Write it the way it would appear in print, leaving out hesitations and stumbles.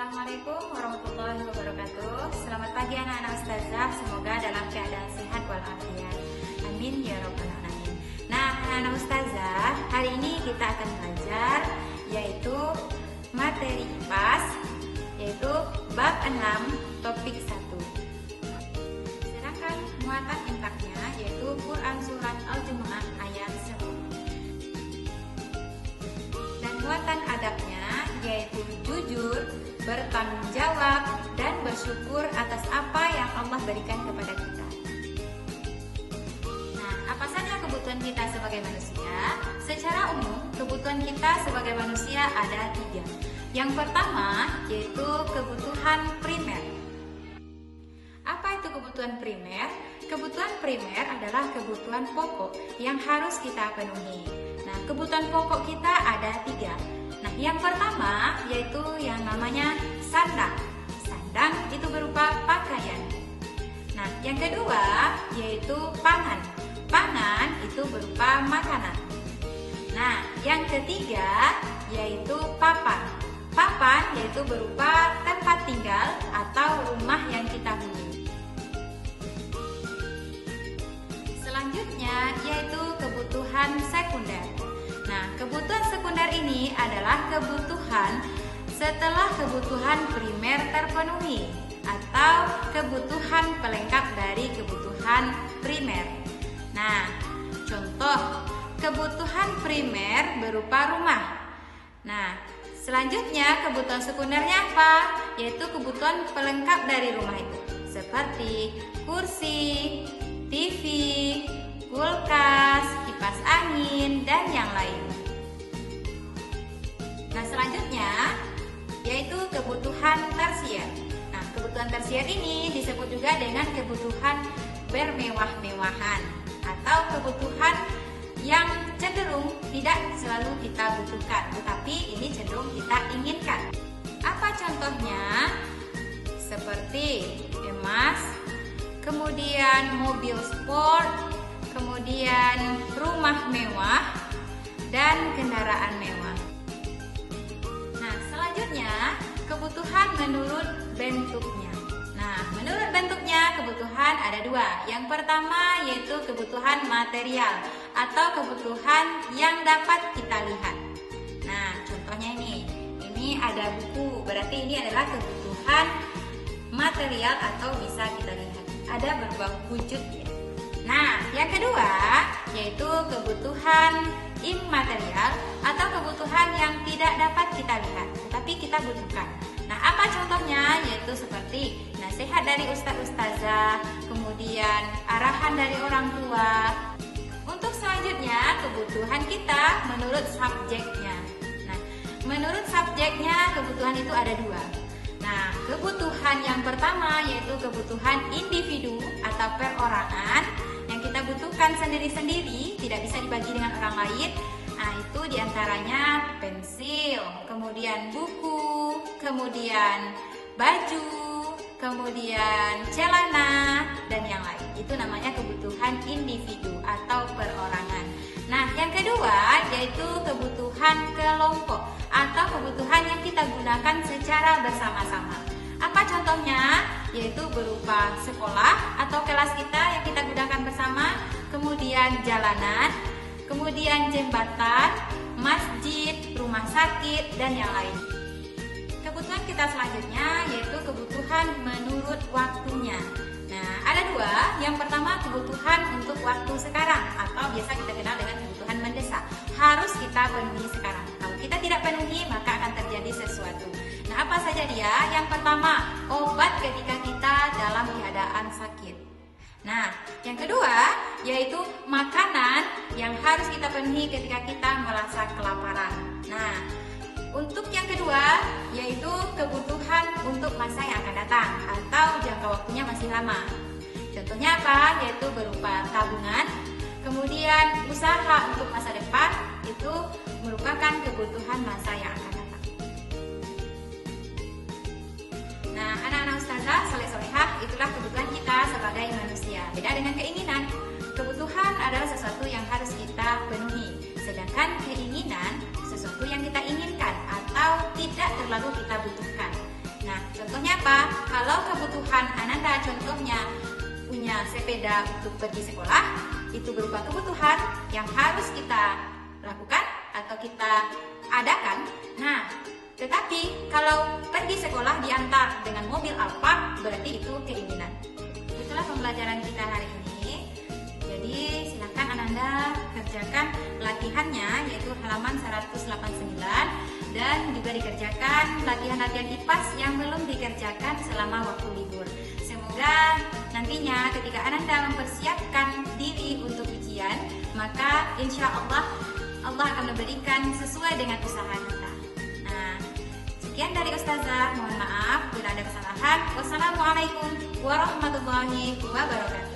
Assalamualaikum warahmatullahi wabarakatuh. Selamat pagi anak-anak ustazah, semoga dalam keadaan sehat walafiat. Amin ya rabbal alamin. Nah, anak-anak ustazah, hari ini kita akan belajar yaitu materi IPAS, yaitu bab 6 topik 1. Sedangkan muatan impaknya yaitu Quran surat Al-Jumu'ah ayat 10. Dan muatan adabnya yaitu jujur, bertanggung jawab, dan bersyukur atas apa yang Allah berikan kepada kita. Nah, apa saja kebutuhan kita sebagai manusia? Secara umum, kebutuhan kita sebagai manusia ada 3. Yang pertama, yaitu kebutuhan primer. Apa itu kebutuhan primer? Kebutuhan primer adalah kebutuhan pokok yang harus kita penuhi. Nah, kebutuhan pokok kita ada 3. Nah, yang pertama yaitu yang namanya sandang. Sandang itu berupa pakaian. Nah, yang kedua yaitu pangan. Pangan itu berupa makanan. Nah, yang ketiga yaitu papan. Papan yaitu berupa tempat tinggal atau rumah yang kita huni. Selanjutnya yaitu kebutuhan sekunder. Nah, kebutuhan sekunder ini adalah kebutuhan setelah kebutuhan primer terpenuhi atau kebutuhan pelengkap dari kebutuhan primer. Nah, contoh kebutuhan primer berupa rumah. Nah, selanjutnya kebutuhan sekundernya apa? Yaitu kebutuhan pelengkap dari rumah itu, seperti kursi, TV, kulkas, kipas angin, dan yang lain. Nah, selanjutnya yaitu kebutuhan tersier. Nah, kebutuhan tersier ini disebut juga dengan kebutuhan bermewah-mewahan atau kebutuhan yang cenderung tidak selalu kita butuhkan, tetapi ini cenderung kita inginkan. Apa contohnya? Seperti emas, kemudian mobil sport, kemudian rumah mewah, dan kendaraan mewah. Nah, selanjutnya kebutuhan menurut bentuknya. Nah, menurut bentuknya kebutuhan ada 2. Yang pertama yaitu kebutuhan material atau kebutuhan yang dapat kita lihat. Nah, contohnya ini ada buku, berarti ini adalah kebutuhan material atau bisa kita lihat. Ada berupa wujud ya. Nah, yang kedua yaitu kebutuhan imaterial atau kebutuhan yang tidak dapat kita lihat, tetapi kita butuhkan. Nah, apa contohnya? Yaitu seperti nasihat dari ustaz-ustazah, kemudian arahan dari orang tua. Untuk selanjutnya, kebutuhan kita menurut subjeknya. Nah, menurut subjeknya kebutuhan itu ada 2. Nah, kebutuhan yang pertama yaitu kebutuhan individu atau perorangan yang kita butuhkan sendiri-sendiri, tidak bisa dibagi dengan orang lain. Nah, itu diantaranya pensil, kemudian buku, kemudian baju, kemudian celana, dan yang lain. Itu namanya kebutuhan individu atau perorangan. Nah, yang kedua yaitu kebutuhan kelompok atau kebutuhan yang kita gunakan secara bersama-sama. Apa contohnya? Yaitu berupa sekolah atau kelas kita yang kita gunakan bersama, kemudian jalanan, kemudian jembatan, masjid, rumah sakit, dan yang lain. Kebutuhan kita selanjutnya yaitu kebutuhan menurut waktunya. Nah, ada 2. Yang pertama kebutuhan untuk waktu sekarang atau biasa kita kenal dengan kebutuhan mendesak. Harus kita penuhi sekarang. Kalau kita tidak penuhi maka akan terjadi sesuatu. Nah, apa saja dia? Yang pertama, obat ketika kita dalam keadaan sakit. Nah, yang kedua yaitu makanan yang harus kita penuhi ketika kita merasa kelaparan. Nah, untuk yang kedua yaitu kebutuhan untuk masa yang akan datang atau jangka waktunya masih lama. Contohnya apa? Yaitu berupa tabungan, kemudian usaha untuk masa depan, itu merupakan kebutuhan masa yang akan datang. Nah, anak-anak ustazah, soleh-solehah, itulah kebutuhan kita sebagai manusia. Beda dengan keinginan. Kebutuhan adalah sesuatu yang harus kita penuhi, sedangkan keinginan sesuatu yang kita inginkan atau tidak terlalu kita butuhkan. Contohnya apa? Kalau kebutuhan Ananda contohnya punya sepeda untuk pergi sekolah, itu berupa kebutuhan yang harus kita lakukan atau kita adakan. Nah, tetapi kalau pergi sekolah diantar dengan mobil Alphard, berarti itu keinginan. Itulah pembelajaran kita hari ini. Jadi silakan Ananda kerjakan latihannya, yaitu halaman 189, dan juga dikerjakan latihan-latihan IPAS yang belum dikerjakan selama waktu libur. Semoga nantinya ketika Ananda mempersiapkan diri untuk ujian, maka insya Allah akan memberikan sesuai dengan usaha kita. Nah, sekian dari Ustazah, mohon maaf bila ada kesalahan. Wassalamualaikum warahmatullahi wabarakatuh.